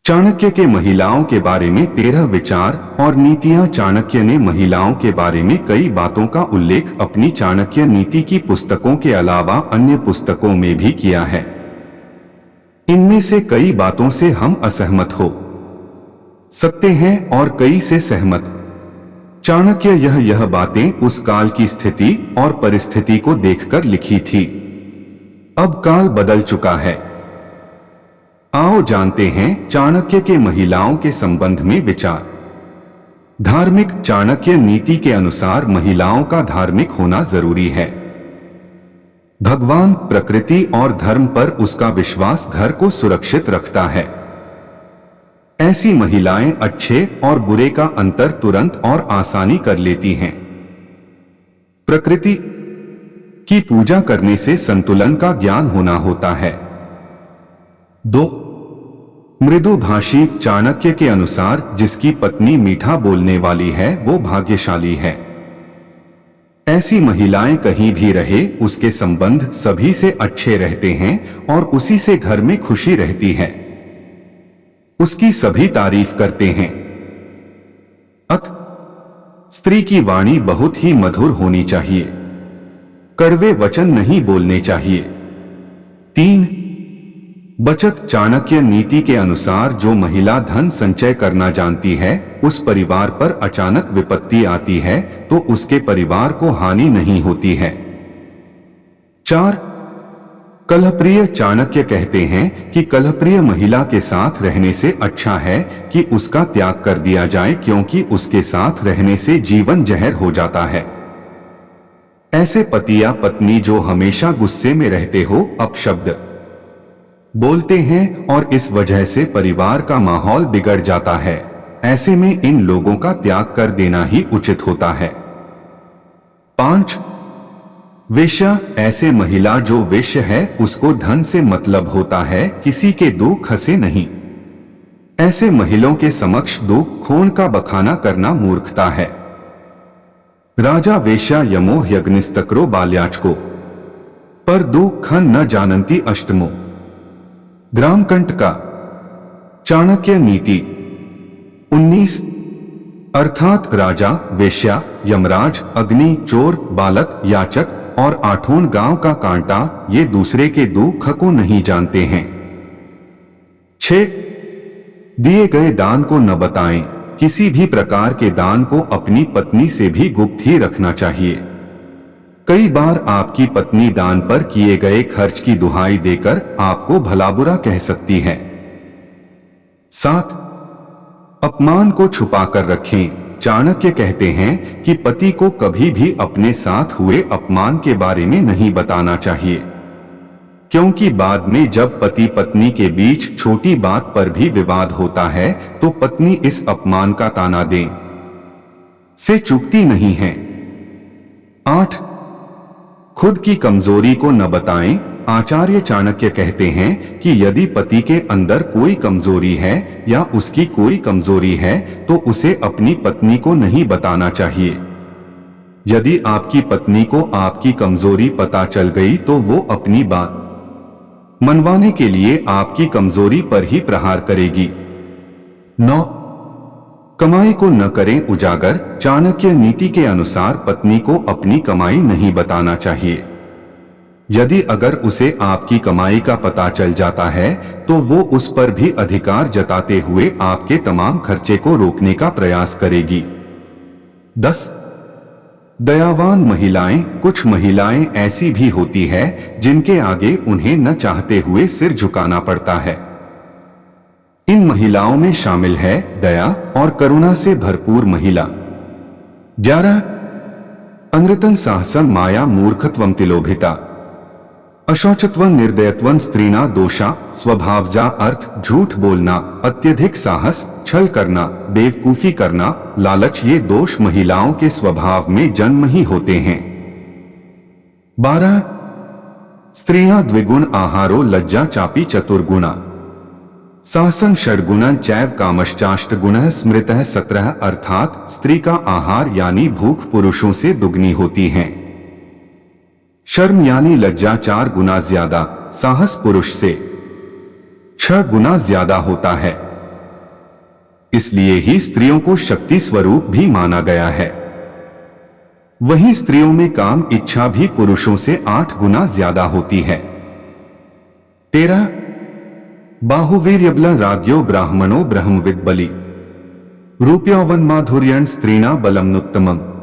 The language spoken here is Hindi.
चाणक्य के महिलाओं के बारे में 13 विचार और नीतियां। चाणक्य ने महिलाओं के बारे में कई बातों का उल्लेख अपनी चाणक्य नीति की पुस्तकों के अलावा अन्य पुस्तकों में भी किया है। इनमें से कई बातों से हम असहमत हो सकते हैं और कई से सहमत। चाणक्य यह बातें उस काल की स्थिति और परिस्थिति को देखकर लिखी थी। अब काल बदल चुका है। आओ जानते हैं चाणक्य के महिलाओं के संबंध में विचार। धार्मिक। चाणक्य नीति के अनुसार महिलाओं का धार्मिक होना जरूरी है। भगवान, प्रकृति और धर्म पर उसका विश्वास घर को सुरक्षित रखता है। ऐसी महिलाएं अच्छे और बुरे का अंतर तुरंत और आसानी कर लेती हैं। प्रकृति की पूजा करने से संतुलन का ज्ञान होना होता है। 2. मृदुभाषी। चाणक्य के अनुसार जिसकी पत्नी मीठा बोलने वाली है वो भाग्यशाली है। ऐसी महिलाएं कहीं भी रहे उसके संबंध सभी से अच्छे रहते हैं और उसी से घर में खुशी रहती है। उसकी सभी तारीफ करते हैं। स्त्री की वाणी बहुत ही मधुर होनी चाहिए। कड़वे वचन नहीं बोलने चाहिए। 3. बचत। चाणक्य नीति के अनुसार जो महिला धन संचय करना जानती है उस परिवार पर अचानक विपत्ति आती है तो उसके परिवार को हानि नहीं होती है। 4. कलहप्रिय। चाणक्य कहते हैं कि कलहप्रिय महिला के साथ रहने से अच्छा है कि उसका त्याग कर दिया जाए क्योंकि उसके साथ रहने से जीवन जहर हो जाता है। ऐसे पति या पत्नी जो हमेशा गुस्से में रहते हो, अपशब्द बोलते हैं और इस वजह से परिवार का माहौल बिगड़ जाता है, ऐसे में इन लोगों का त्याग कर देना ही उचित होता है। 5. वेश्या। ऐसे महिला जो वेश्य है उसको धन से मतलब होता है, किसी के दुख हंसे नहीं। ऐसे महिलाओं के समक्ष दुख खून का बखाना करना मूर्खता है। राजा वेश्या यमो यज्ञस्तक्रो बाल्याचको पर दुखन न जानंती अष्टमो। ग्रामकंटका। चाणक्य नीति 19 अर्थात राजा, वेश्या, यमराज, अग्नि, चोर, बालक, याचक और आठों गांव का कांटा ये दूसरे के दुख को नहीं जानते हैं। 6. दिए गए दान को न बताएं। किसी भी प्रकार के दान को अपनी पत्नी से भी गुप्त ही रखना चाहिए। कई बार आपकी पत्नी दान पर किए गए खर्च की दुहाई देकर आपको भला बुरा कह सकती है। 7. अपमान को छुपाकर रखें। चाणक्य कहते हैं कि पति को कभी भी अपने साथ हुए अपमान के बारे में नहीं बताना चाहिए, क्योंकि बाद में जब पति पत्नी के बीच छोटी बात पर भी विवाद होता है तो पत्नी इस अपमान का ताना दें से चूकती नहीं है। 8. खुद की कमजोरी को न बताएं। आचार्य चाणक्य कहते हैं कि यदि पति के अंदर कोई कमजोरी है या उसकी कोई कमजोरी है तो उसे अपनी पत्नी को नहीं बताना चाहिए। यदि आपकी पत्नी को आपकी कमजोरी पता चल गई तो वो अपनी बात मनवाने के लिए आपकी कमजोरी पर ही प्रहार करेगी। 9. कमाई को न करें उजागर। चाणक्य नीति के अनुसार पत्नी को अपनी कमाई नहीं बताना चाहिए। यदि अगर उसे आपकी कमाई का पता चल जाता है तो वो उस पर भी अधिकार जताते हुए आपके तमाम खर्चे को रोकने का प्रयास करेगी। 10. दयावान महिलाएं। कुछ महिलाएं ऐसी भी होती है जिनके आगे उन्हें न चाहते हुए सिर झुकाना पड़ता है। इन महिलाओं में शामिल है दया और करुणा से भरपूर महिला। 11. अनृतं साहसं माया मूर्खत्वं तिलोभिता अशौचत्वं निर्दयत्वं स्त्रीणा दोषा स्वभावजा। अर्थ झूठ बोलना, अत्यधिक साहस, छल करना, बेवकूफी करना, लालच ये दोष महिलाओं के स्वभाव में जन्म ही होते हैं। 12. स्त्रियां द्विगुण आहारो लज्जा चापी चतुर्गुणा साहसं षड्गुणं चैव कामश्चाष्टगुणः स्मृतः 17 अर्थात स्त्री का आहार यानी भूख पुरुषों से दुगनी होती है। शर्म यानी लज्जा 4 गुना ज्यादा, साहस पुरुष से 6 गुना ज्यादा होता है। इसलिए ही स्त्रियों को शक्ति स्वरूप भी माना गया है। वहीं स्त्रियों में काम इच्छा भी पुरुषों से 8 गुना ज्यादा होती है। 13 बाहुवीर्यबल राज्यो ब्राह्मणो ब्रह्मविद बलि रूप्यौवन माधुर्यण स्त्रीणा बलमनुत्तमम्।